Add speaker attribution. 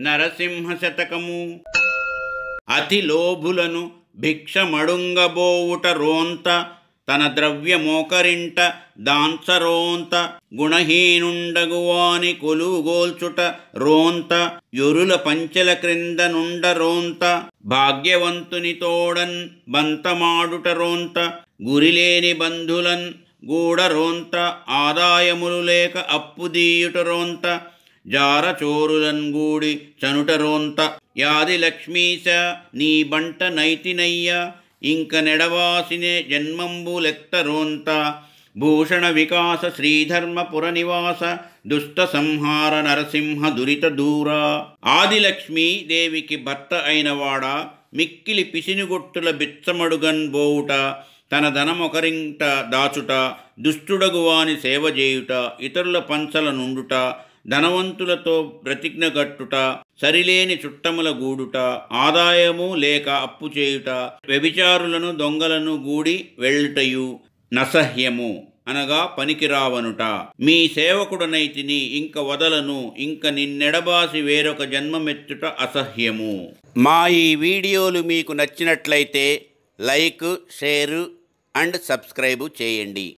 Speaker 1: నరసింహ శతకము. అతి లోభులను భిక్షమడుంగబోవుట రోంత, తన ద్రవ్యమోకరింట దాన్సరోంత, గుణహీనుండగువాని కొలుగోల్చుట రోంత, యొరుల పంచెల క్రింద నుండ రోంత, భాగ్యవంతుని తోడన్ బంతమాడుట రోంత, గురిలేని బంధులన్ గూడరోంత, ఆదాయములు లేక అప్పుదీయుట రోంత, జారచోరులన్ గూడి చనుటరోంత. యాది లక్ష్మీశ నీ బంట నైతినయ్య, ఇంక నెడవాసినే జన్మంబులెత్తరోంత, భూషణ వికాస శ్రీధర్మపుర నివాస, దుష్ట సంహార నరసింహ దురిత దూర. ఆదిలక్ష్మీ దేవికి భర్త అయినవాడా, మిక్కిలి పిసినిగొట్టుల బిచ్చమడుగన్ బోవుట, తన ధనమొకరింట దాచుట, దుష్టుడగువాని సేవ చేయుట, ఇతరుల పంచల నుండుట, ధనవంతులతో ప్రతిజ్ఞగట్టుట, సరిలేని చుట్టముల గూడుట, ఆదాయము లేక అప్పు చేయుట, వ్యభిచారులను దొంగలను గూడి వెళ్ళుటయు నసహ్యము అనగా పనికిరావనుట. మీ సేవకుడనైతిని ఇంక వదలను, ఇంక నిన్నెడబాసి వేరొక జన్మమెత్తుట అసహ్యము. మా ఈ వీడియోలు మీకు నచ్చినట్లయితే లైక్, షేరు అండ్ సబ్స్క్రైబు చేయండి.